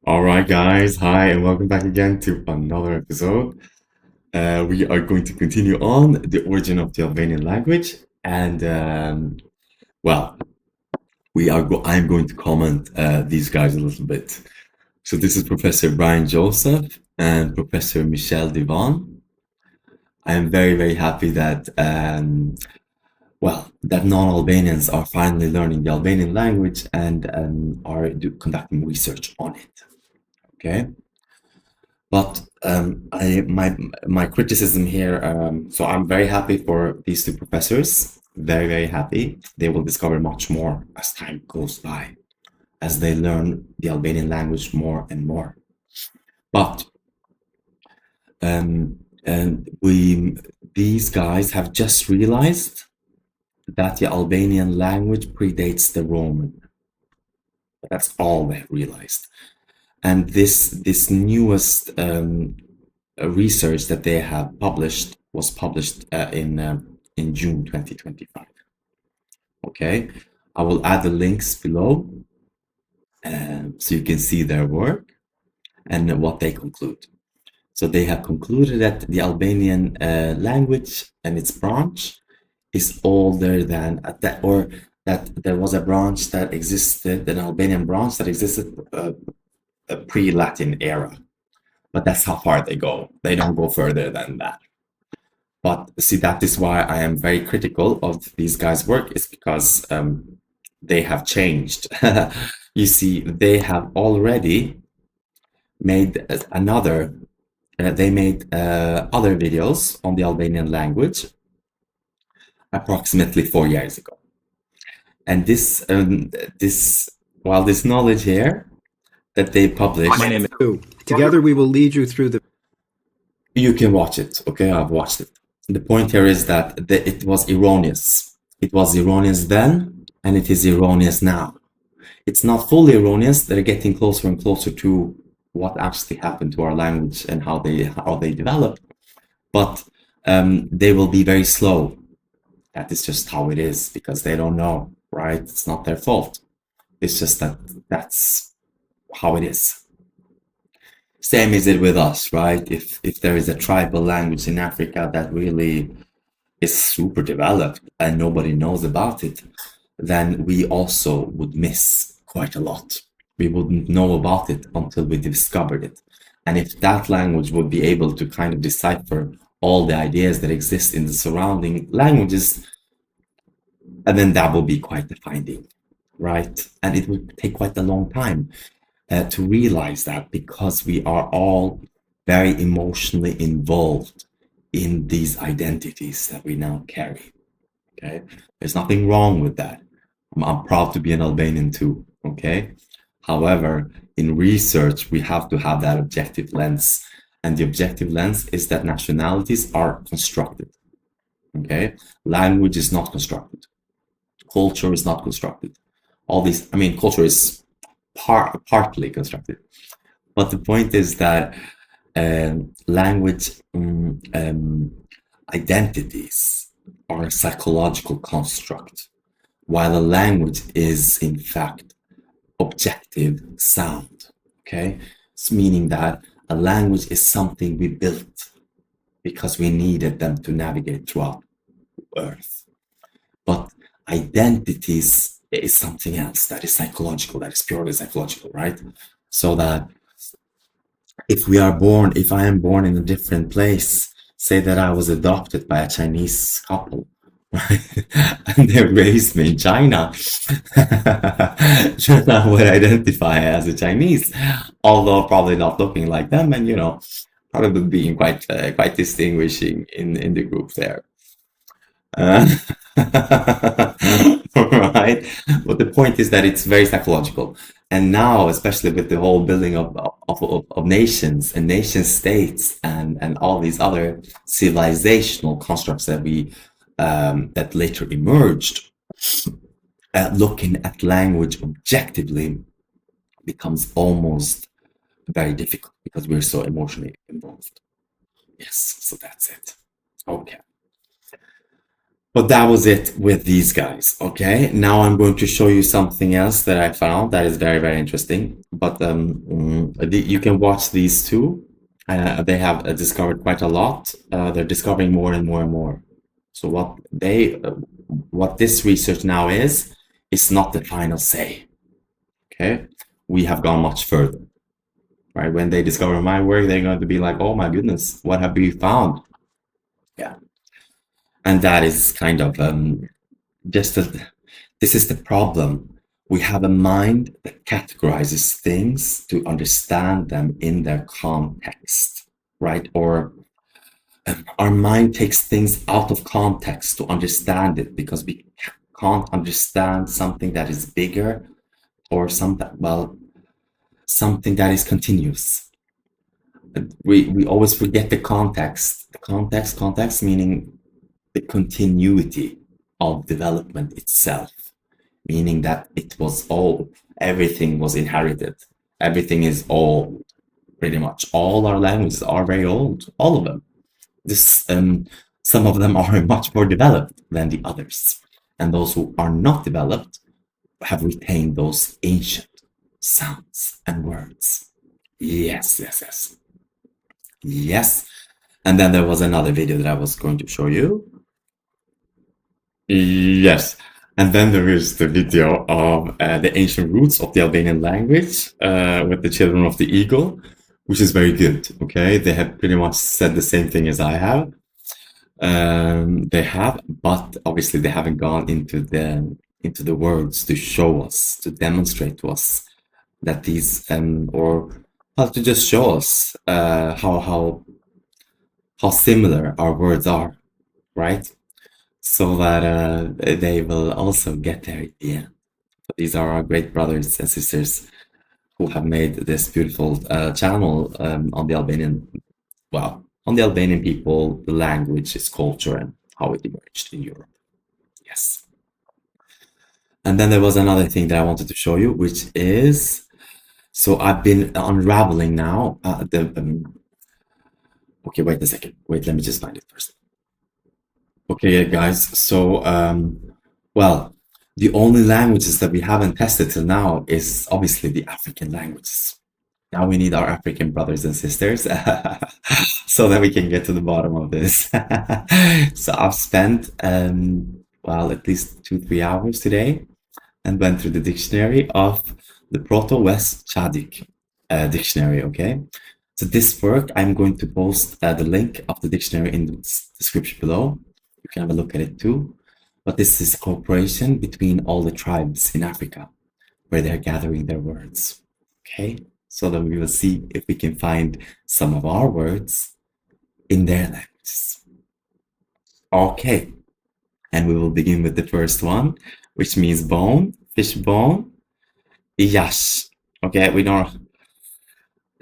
All right, guys. Hi, and welcome back again to another episode. We are going to continue on the origin of the Albanian language, and well, I'm going to comment these guys a little bit. So this is Professor Brian Joseph and Professor Michiel Vaan. I am very, very happy that that non-Albanians are finally learning the Albanian language and conducting research on it. Okay. But my criticism here, so I'm very happy for these two professors. Very, very happy. They will discover much more as time goes by, as they learn the Albanian language more and more. But and we these guys have just realized that the Albanian language predates the Roman. That's all they realized. And this newest research that they have published was published in June 2025. Okay, I will add the links below so you can see their work and what they conclude. So they have concluded that the Albanian language and its branch is older than that, or that there was a branch that existed, an Albanian branch that existed pre-Latin era. But that's how far they go. They don't go further than that. But see, that is why I am very critical of these guys' work, is because they have changed. You see, they have already made they made other videos on the Albanian language approximately 4 years ago. And this knowledge here that they published. My name is Sue. Together we will lead you through the... You can watch it, okay? I've watched it. The point here is that it was erroneous. It was erroneous then, and it is erroneous now. It's not fully erroneous. They're getting closer and closer to what actually happened to our language and how they developed. But they will be very slow. That is just how it is, because they don't know, right? It's not their fault. It's just that that's how it is. Same is it with us, right? If there is a tribal language in Africa that really is super developed and nobody knows about it, then we also would miss quite a lot. We wouldn't know about it until we discovered it. And if that language would be able to kind of decipher all the ideas that exist in the surrounding languages, and then that will be quite the finding, right? And it would take quite a long time to realize that, because we are all very emotionally involved in these identities that we now carry. Okay, there's nothing wrong with that. I'm proud to be an Albanian too. Okay, however, in research we have to have that objective lens, and the objective lens is that nationalities are constructed. Okay, language is not constructed. Culture is not constructed. All these, I mean, culture is partly constructed, but the point is that language identities are a psychological construct, while a language is in fact objective sound. Okay, it's meaning that a language is something we built because we needed them to navigate throughout Earth. But identities is something else that is psychological, that is purely psychological, right? So that if I am born in a different place, say that I was adopted by a Chinese couple, right? And they raised me in China, then I would identify as a Chinese, although probably not looking like them, and probably being quite distinguishing in the group there. Uh, right? But the point is that it's very psychological. And now, especially with the whole building of nations and nation states and all these other civilizational constructs that later emerged, looking at language objectively becomes almost very difficult because we're so emotionally involved. Yes, so that's it. Okay. But that was it with these guys. Okay, now I'm going to show you something else that I found that is very, very interesting. But you can watch these two. They have discovered quite a lot. They're discovering more and more and more. So what this research now is not the final say. Okay, we have gone much further. Right? When they discover my work, they're going to be like, "Oh my goodness, what have we found?" Yeah. And that is kind of just this is the problem. We have a mind that categorizes things to understand them in their context, right? Or our mind takes things out of context to understand it because we can't understand something that is bigger or something that is continuous. We always forget the context. The context meaning the continuity of development itself, meaning that everything was inherited. Everything is old, pretty much. All our languages are very old, all of them. Some of them are much more developed than the others. And those who are not developed have retained those ancient sounds and words. Yes, yes, yes. Yes. And then there was another video that I was going to show you. Yes. And then there is the video of the ancient roots of the Albanian language with the children of the eagle, which is very good. Okay. They have pretty much said the same thing as I have. But obviously they haven't gone into the words to show us, to demonstrate to us that these or how to just show us how similar our words are, right? So that they will also get there at the end. But these are our great brothers and sisters who have made this beautiful channel on the Albanian people, the language, its culture, and how it emerged in Europe. Yes. And then there was another thing that I wanted to show you, which is, so I've been unraveling now okay, wait a second. Wait, let me just find it first. Okay, guys. So, the only languages that we haven't tested till now is obviously the African languages. Now we need our African brothers and sisters so that we can get to the bottom of this. So I've spent, at least 2-3 hours today and went through the dictionary of the Proto-West Chadic dictionary, okay? So this work, I'm going to post the link of the dictionary in the description below. You can have a look at it too. But this is cooperation between all the tribes in Africa where they're gathering their words, okay? So that we will see if we can find some of our words in their languages. Okay, and we will begin with the first one, which means bone, fish bone, yash. Okay, we know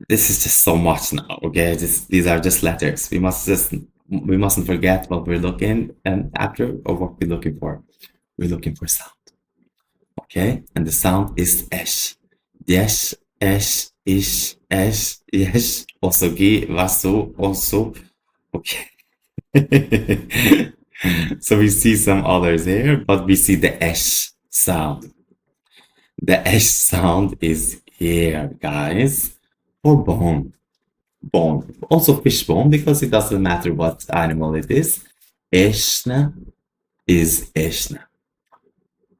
this is just so much now. Okay, these are just letters. We mustn't forget what we're looking after or what we're looking for. We're looking for sound. Okay, and the sound is esh. Yesh, esh, ish, esh, yesh, osogi, vasu, also. Okay. So we see some others here, but we see the esh sound. The esh sound is here, guys, for bone. Bone. Also fish bone, because it doesn't matter what animal it is. Eshna is eshna.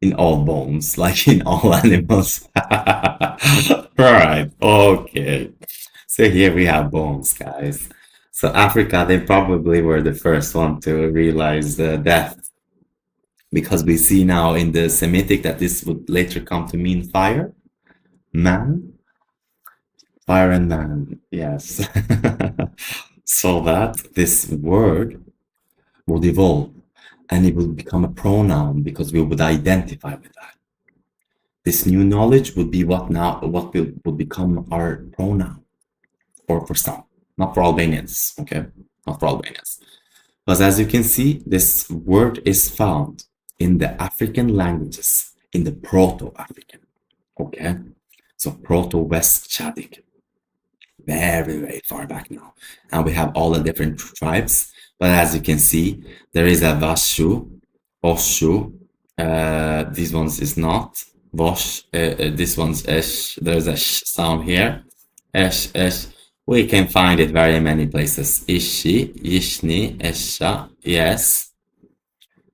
In all bones, like in all animals. Right, okay. So here we have bones, guys. So Africa, they probably were the first one to realize death. Because we see now in the Semitic that this would later come to mean fire. Man. Fire and man, yes. So that this word would evolve and it will become a pronoun because we would identify with that. This new knowledge would be what will become our pronoun, or for some, not for Albanians, okay? Not for Albanians. But as you can see, this word is found in the African languages, in the Proto-African, okay? So Proto-West Chadic, very, very far back now. And we have all the different tribes. But as you can see, there is a Vashu, Oshu. These ones is not. Vosh. This one's esh. There's a sh sound here. Esh, esh. We can find it very many places. Ishi, Yishni, Esha. Yes.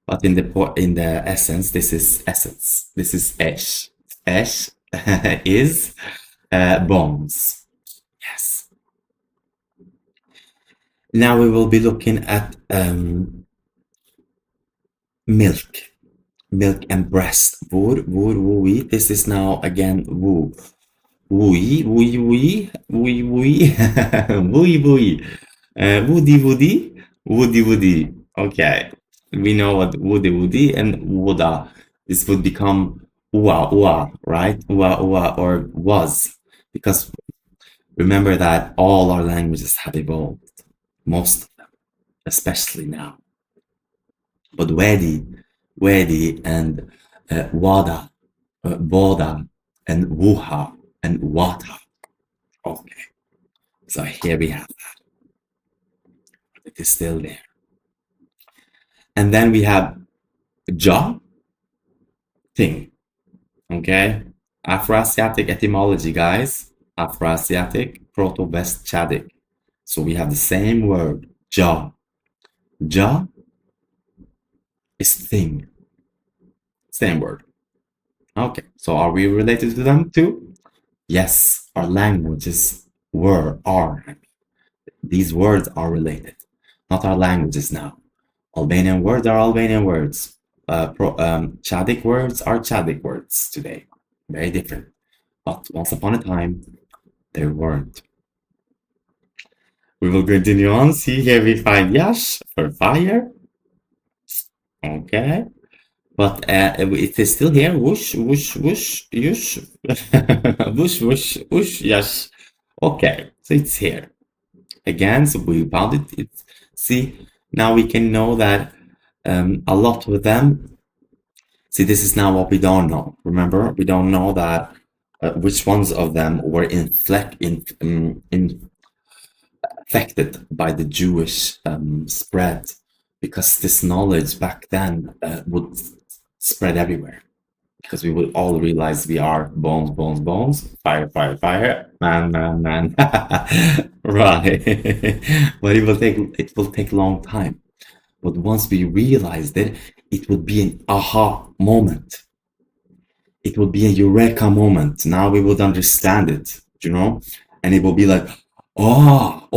But in the essence, this is essence. This is esh. Esh is bones. Yes. Now we will be looking at milk. Milk and breast. Wur, woo, this is now again woo. Wooey, wooey, wooey, wooey, wooey, wooey, wooey. Woody, woody, woody, woody. Okay, we know what woody, woody, and wooda. This would become ua, ua, right? Ua, ua, or was. Because remember that all our languages have evolved. Most of them, especially now. But wedi, and wada, boda, and wuha, and wata. Okay, so here we have that. It is still there. And then we have ja, thing. Okay, Afroasiatic etymology, guys. Afroasiatic, Proto-West Chadic. So we have the same word, ja. Ja is thing. Same word. Okay, so are we related to them too? Yes, our languages are. These words are related, not our languages now. Albanian words are Albanian words. Chadic words are Chadic words today. Very different. But once upon a time, they weren't. We will continue on. See, here we find yash for fire. Okay. But it is still here. Whoosh, whoosh, whoosh, yush. Whoosh, whoosh, whoosh, yash. Okay, so it's here. Again, so we found it. See, now we can know that a lot of them. See, this is now what we don't know. Remember, we don't know that which ones of them were affected by the Jewish spread, because this knowledge back then would spread everywhere, because we would all realize we are bones, bones, bones, fire, fire, fire, man, man, man. Right. But it will take a long time. But once we realized it, it would be an aha moment. It would be a eureka moment. Now we would understand it, you know? And it will be like, oh,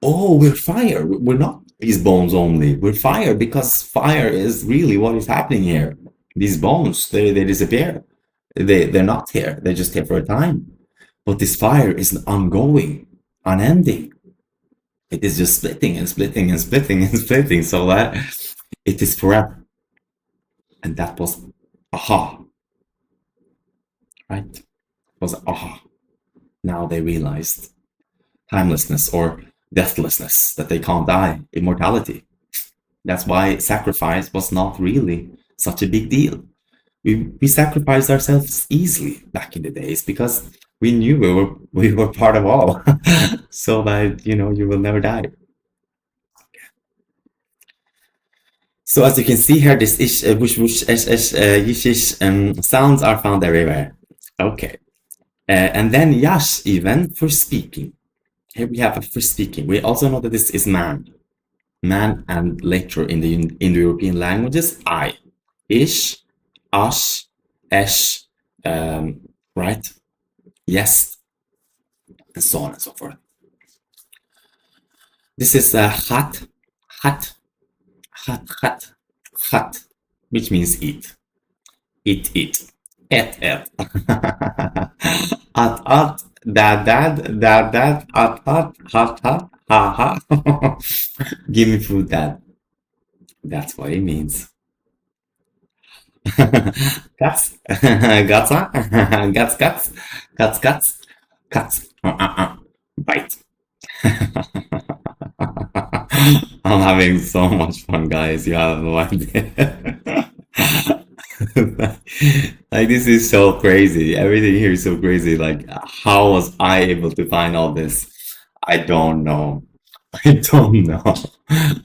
we're fire. We're not these bones only. We're fire, because fire is really what is happening here. These bones, they disappear. They're not here. They're just here for a time. But this fire is ongoing, unending. It is just splitting and splitting and splitting and splitting, so that it is forever. And that was aha. Right? It was aha. Now they realized timelessness or deathlessness, that they can't die, immortality. That's why sacrifice was not really such a big deal. We sacrificed ourselves easily back in the days, because we knew we were part of all. So that, you know, you will never die. So as you can see here, this ish, wush, wush, esh, esh, yish, ish, sounds are found everywhere. Okay. And then yash, even for speaking. Here we have a for speaking. We also know that this is man. Man, and later in the Indo-European languages, I. Ish, ash, esh, right? Yes, and so on and so forth. This is khat, khat, khat, khat, khat, which means eat. Eat, eat. Et, et. At, dad, at, hat, ha, ha. Give me food, dad. That's what it means. Guts, gutsa, guts, guts, guts, guts, guts, bite. I'm having so much fun, guys. You have no idea. Like, this is so crazy. Everything here is so crazy. Like, how was I able to find all this? I don't know. I don't know,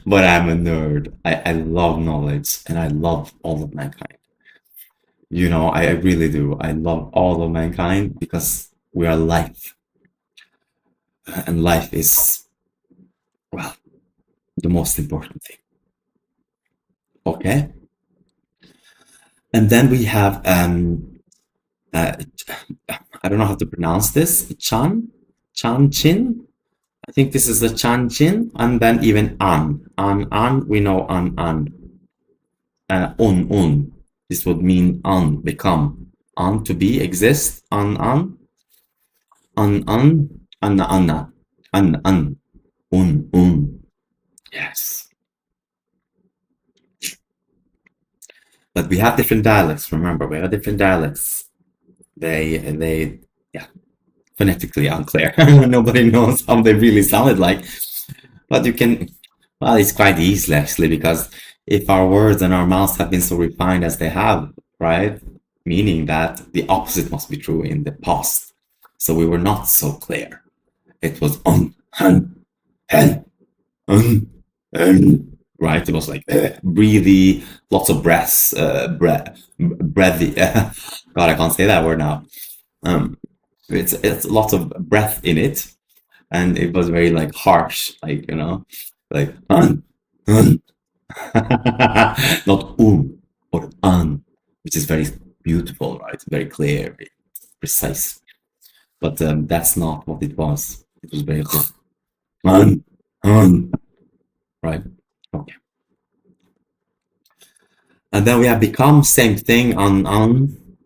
but I'm a nerd. I love knowledge and I love all of mankind. I really do. I love all of mankind because we are life, and life is, well, the most important thing. Okay? And then we have, uh, I don't know how to pronounce this, Chin. I think this is the Chin, and then even an, we know an. Un. This would mean become. To be, exist, an, anna, un. Yes. But we have different dialects, remember, we have different dialects. They, yeah, phonetically unclear. Nobody knows how they really sounded like. But well, it's quite easy actually, because if our words and our mouths have been so refined as they have, right? Meaning that the opposite must be true in the past. So we were not so clear. It was hun, hen, right? It was like breathy, lots of breaths, breathy. God, I can't say that word now. It's lots of breath in it, and it was very like harsh, like like un. Not or which is very beautiful, right? Very clear, very precise. But that's not what it was. It was very un, right? Okay. And then we have become, same thing,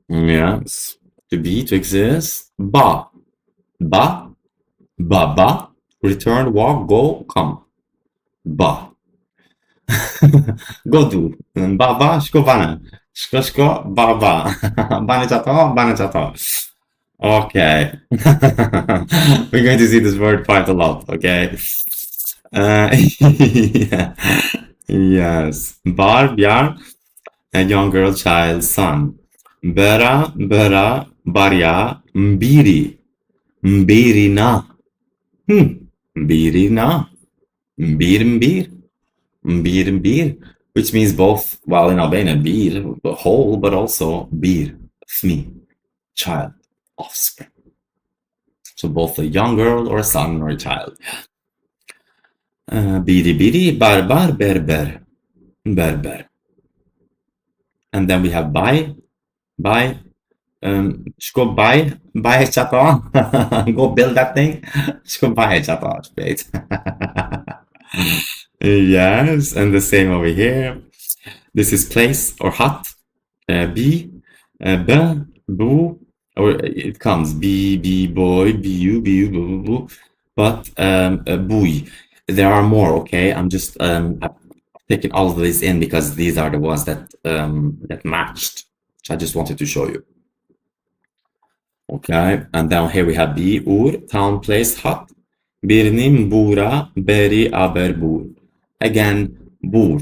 yes, to be, to exist. Ba, return, walk, go, come. Ba. Go do. Ba, shko vana. Shko, ba. Bana chato. Okay. We're going to see this word quite a lot, okay? Yeah. Yes. Bjar, a young girl, child, son. Bera, barya, mbiri na. Mbiri na. Mbir, which means both, well, in Albanian, bir, whole, but also bir, fmi, child, offspring. So both a young girl or a son or a child. Biri, barbar, berber. And then we have by, shko buy chata, go build that thing, shko buy chata, right? Yes, and the same over here. This is place or hut, b, boo, or it comes b, boy, bu, boo, but bui. There are more, okay? I'm just I've taken all of these in because these are the ones that matched. Which I just wanted to show you. Okay, and down here we have bi, town, place, hut. Birnim, bura, beri, aber, bur. Again, bur.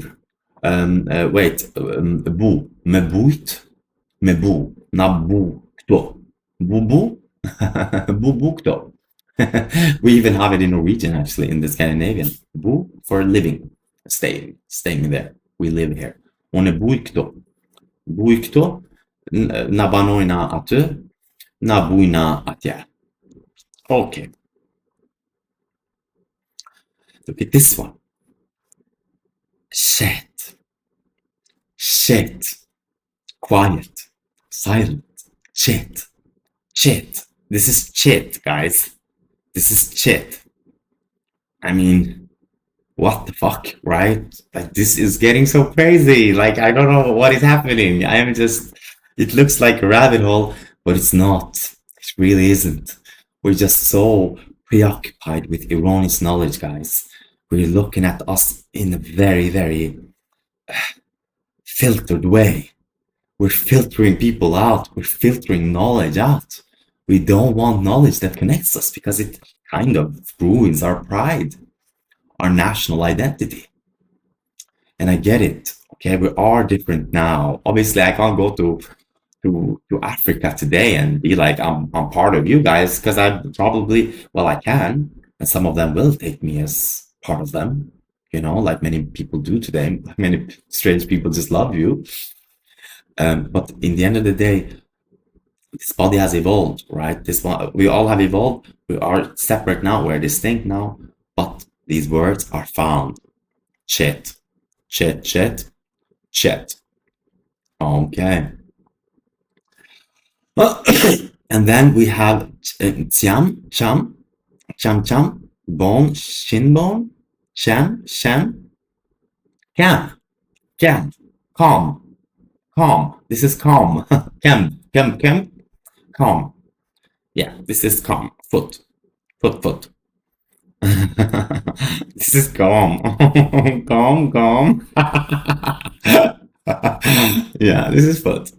Bu, mebuit, mebu, nabu, kto. Bubu, bubu, kto. We even have it in Norwegian, actually, in the Scandinavian. Bu for living, staying there. We live here. On a buikto. Buikto, nabanoina atö, nabuina atya. Okay. Look at this one. Shit. Quiet. Silent. Chit. This is chit, guys. This is chit. I mean, what the fuck, right? Like, this is getting so crazy. Like, I don't know what is happening. I am just, it looks like a rabbit hole, but it's not. It really isn't. We're just so preoccupied with erroneous knowledge, guys. We're looking at us in a very, very filtered way. We're filtering people out. We're filtering knowledge out. We don't want knowledge that connects us because it kind of ruins our pride, our national identity. And I get it. Okay, we are different now. Obviously, I can't go to Africa today and be like, I'm part of you guys, because I probably, well, I can, and some of them will take me as part of them, like many people do today. Many strange people just love you. But in the end of the day, this body has evolved, right? We all have evolved. We are separate now. We're distinct now. But these words are found. Chet, chet, chet, chet. Okay. And then we have tiam, cham, cham, cham, bone, shin bone, sham, sham, cam, cam, calm, calm. This is calm. Cam, cam, cam, calm. Yeah, this is calm. Foot, foot, foot. This is calm. Calm, calm. Yeah, this is foot.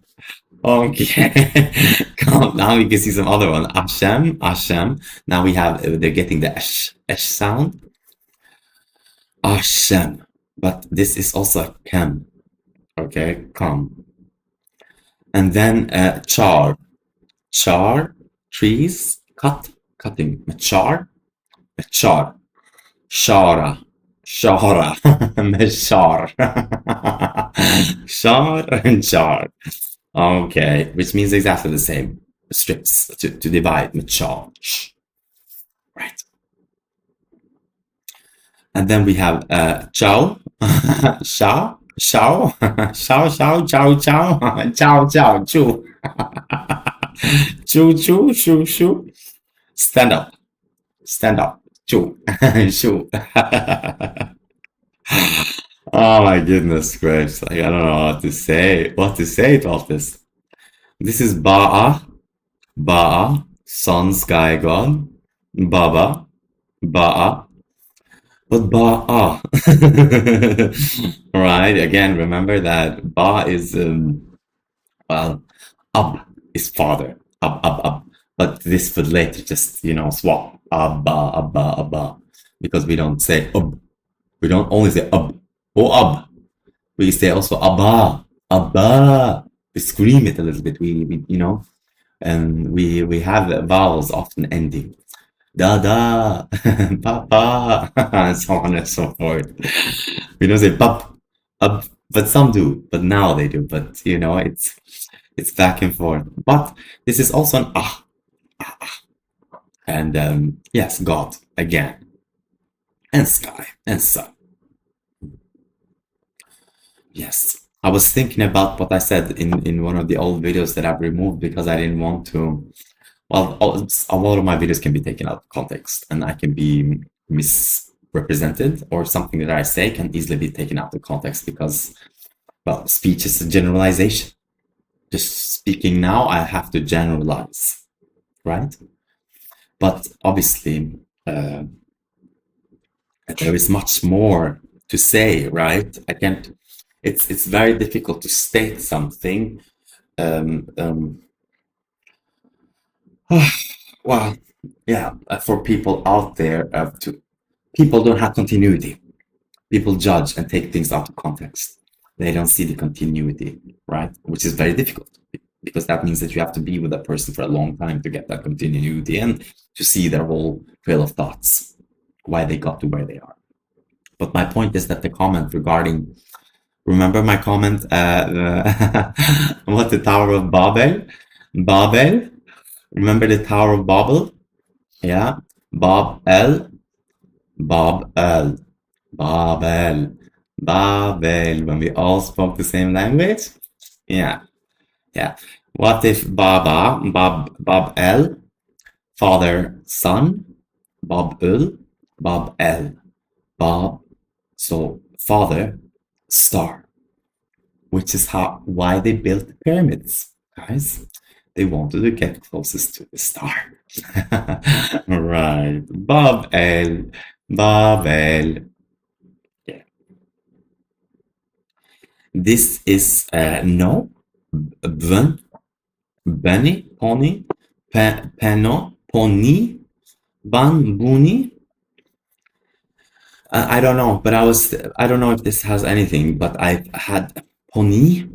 Okay. Calm. Now we can see some other one. Ashem, Ashem. Now we have, they're getting the esh sound. Ashem. But this is also a kem. Okay, calm. And then char. Char, trees, cutting. Char, char. Shara. Shara. Meshar. Shar and char. Okay, which means exactly the same. Strips to divide. Mechar. Right. And then we have chow. Shao. Shao. Shao, shao, chow, chow. Chow, chow, choo. Choo, choo, shoo, shoo. Stand up. Stand up. Choo. Shoo. Oh my goodness gracious. Like, I don't know what to say. What to say about this. This is Ba'a. Ba'a. Sun, sky god. Baba. Ba'a. But Ba'a. Right? Again, remember that Ba is, well, Ab is father. Ab. But this would later just, swap. Abba, Abba, Abba. Because we don't say Ub. We don't only say Ab. Oh, Ab. We say also Abba. Abba. We scream it a little bit. And we have vowels often ending. Dada, Papa, and so on and so forth. We don't say pap, up, but some do. But now they do. But it's back and forth. But this is also an ah, ah, ah. And yes, God again, and sky and sun. Yes. I was thinking about what I said in one of the old videos that I've removed because I didn't want to. Well, a lot of my videos can be taken out of context and I can be misrepresented, or something that I say can easily be taken out of context because, well, speech is a generalization. Just speaking now, I have to generalize, right? But obviously, there is much more to say, right? I can't. It's very difficult to state something. Well, yeah, for people out there, people don't have continuity. People judge and take things out of context. They don't see the continuity, right? Which is very difficult because that means that you have to be with that person for a long time to get that continuity and to see their whole trail of thoughts, why they got to where they are. But my point is that the comment regarding, remember my comment, what, the Tower of Babel? Babel? Remember the Tower of Babel? Yeah. Babel. Babel. Babel. Babel. When we all spoke the same language? Yeah. Yeah. What if Babel, father, son, Babel, Babel, Bab, so father, star, which is why they built the pyramids, guys. They wanted to get closest to the star. Right. Babel, Babel. Yeah. This is no, bun, bunny, pony, pano, pony, ban, buni. I don't know, but I don't know if this has anything, but I've had pony,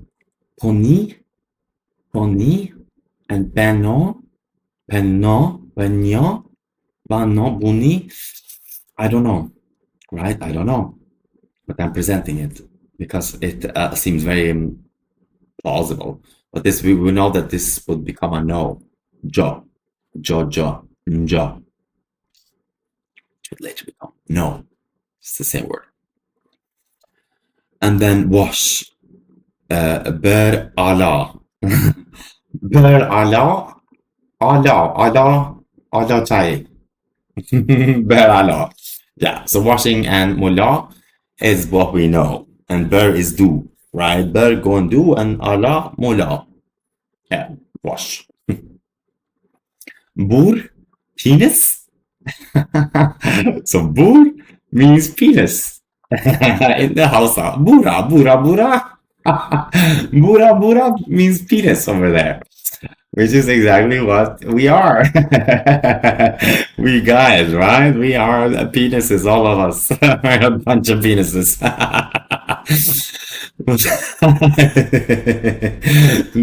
pony, pony, and pano, pano, pano, bano, buni. I don't know. right? I don't know, but I'm presenting it because it seems very plausible. But this we know that this would become a no. Jo, jo, njo. It would later become no. It's the same word. And then wash. Ber ala. Ber ala. Ala chai. Ber ala. Yeah, so washing and mullah is what we know. And ber is do, right? Ber go and do, and ala mullah. Yeah, wash. Bur, penis. So bur means penis. In the Hausa. Bura, bura, bura. Bura, bura means penis over there. Which is exactly what we are. We guys, right? We are penises, all of us. We're a bunch of penises.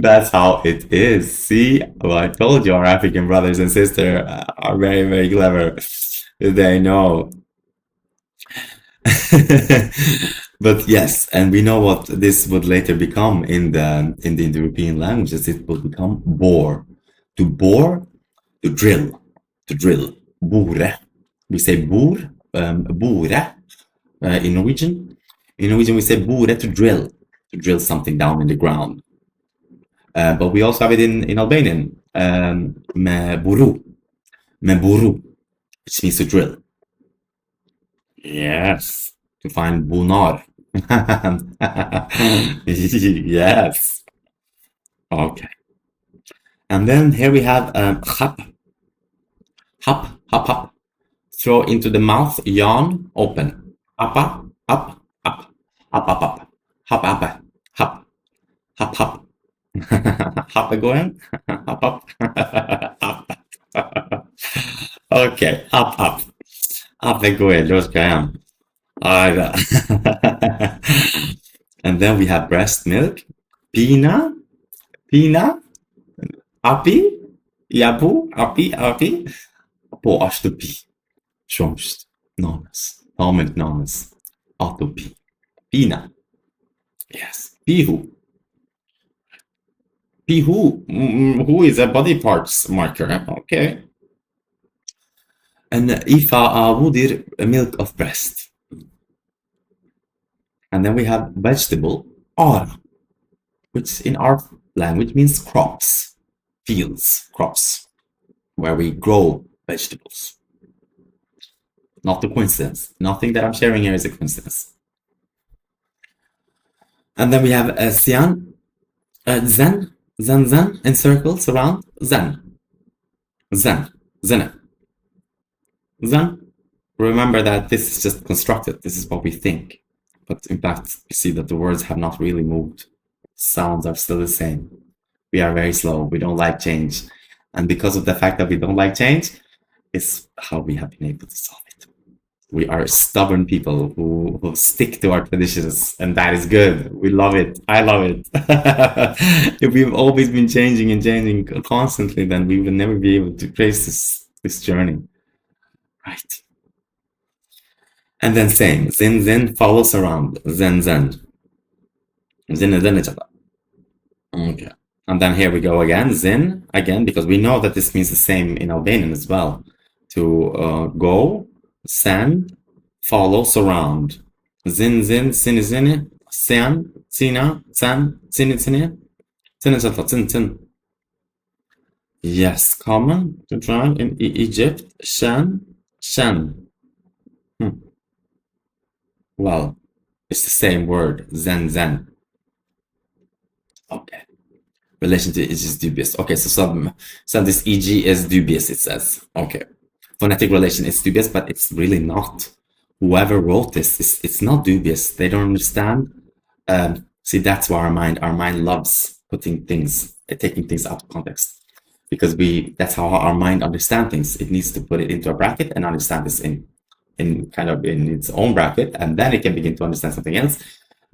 That's how it is. See, well, I told you our African brothers and sisters are very, very clever. They know. But yes, and we know what this would later become in the Indo-European languages. It will become bore. To bore, to drill, Bore. We say bor, bore in Norwegian. In Norwegian, we say bore to drill something down in the ground. But we also have it in Albanian, me buru, which means to drill. Yes, to find bunar. Yes. Okay. And then here we have hap. Hap. Throw into the mouth, yawn, open. Up. Hap. Hap going. Up. Okay, up. Going, då ska jag. And then we have breast milk, pina, api, yapu, api, po ashtupi, shomst, nonas, atopi, pina, yes, pihu, who is a body parts marker, okay. And ifa wudir, milk of breast. And then we have vegetable, ara, which in our language means crops, fields, crops, where we grow vegetables. Not a coincidence. Nothing that I'm sharing here is a coincidence. And then we have sian, zen, in circles around, zen. Remember that this is just constructed. This is what we think. But in fact, you see that the words have not really moved. Sounds are still the same. We are very slow. We don't like change. And because of the fact that we don't like change, is how we have been able to solve it. We are stubborn people who stick to our traditions, and that is good. We love it. I love it. If we've always been changing and changing constantly, then we will never be able to trace this journey. Right. And then same. Zin follows around. Zen. Okay. And then here we go again. Zin, again, because we know that this means the same in Albanian as well. To go, send, follow, surround. Zin, sin, sen, sina, san, sin. Yes, common to try in Egypt. Shen. Well, it's the same word. Zen. Okay. Relation to is dubious. Okay, so some this eg is dubious, it says. Okay. Phonetic relation is dubious, but it's really not. Whoever wrote this, it's not dubious. They don't understand. See, that's why our mind loves taking things out of context. Because that's how our mind understands things. It needs to put it into a bracket and understand this in its own bracket, and then it can begin to understand something else.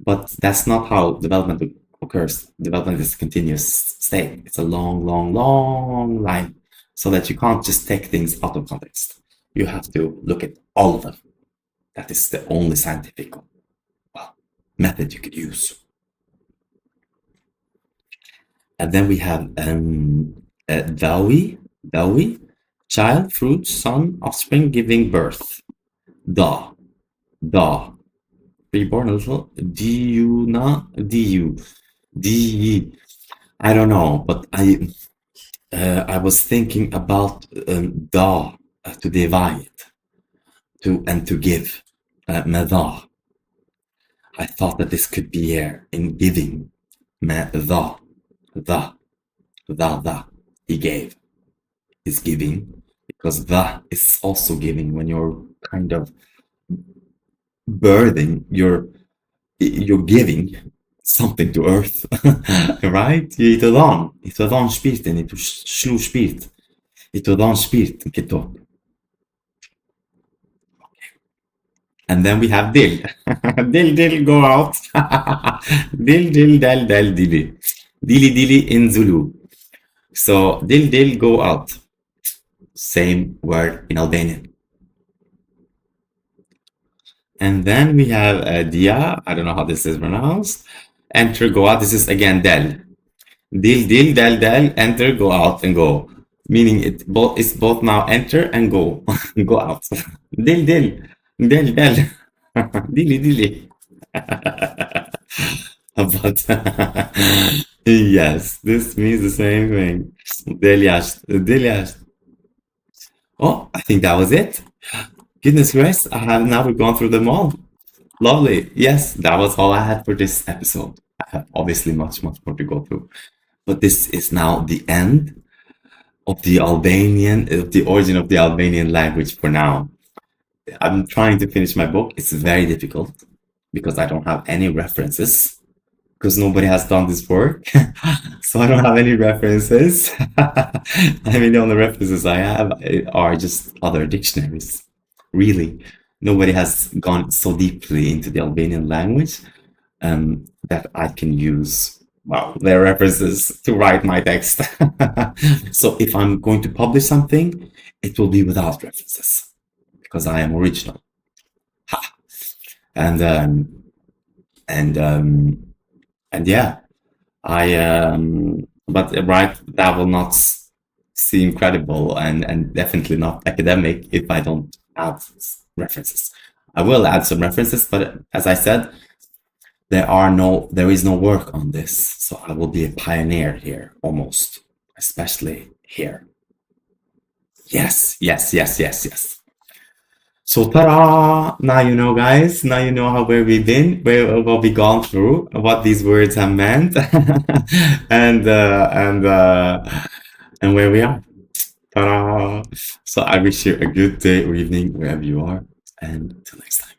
But that's not how development occurs. Development is a continuous state. It's a long line, so that you can't just take things out of context. You have to look at all of them. That is the only scientific method you could use. And then we have dawi, child, fruit, son, offspring, giving birth. Da, reborn, little, du. I don't know, but I was thinking about da, to divide, to give, mada. I thought that this could be here in giving, the, he gave, is giving, because the is also giving. When you're kind of birthing, you're giving something to earth, right? Ito dan spirten, ito slu spirt, ito dan spirten, kito. And then we have dil. Dil, go out. Dil, del, dili. Dili in Zulu. So dil, go out. Same word in Albanian. And then we have dia. I don't know how this is pronounced. Enter, go out. This is again del. Dil, del, enter, go out, and go. Meaning it's both now enter and go. Go out. Dil, del. Dili. But yes, this means the same thing. Delyash. Oh, I think that was it. Goodness gracious, now we've gone through them all. Lovely. Yes, that was all I had for this episode. I have obviously much more to go through. But this is now the end of the origin of the Albanian language for now. I'm trying to finish my book. It's very difficult because I don't have any references, because nobody has done this work. So I don't have any references. I mean, the only references I have are just other dictionaries. Really, nobody has gone so deeply into the Albanian language that I can use, well, their references to write my text. So if I'm going to publish something, it will be without references, because I am original. Ha. And yeah, but right, that will not seem credible and definitely not academic if I don't add references. I will add some references, but as I said, there is no work on this, so I will be a pioneer here, almost, especially here. Yes. So ta-da! Now you know, guys. Now you know where we've been, what we've gone through, what these words have meant, and where we are. Ta-da! So I wish you a good day or evening wherever you are, and till next time.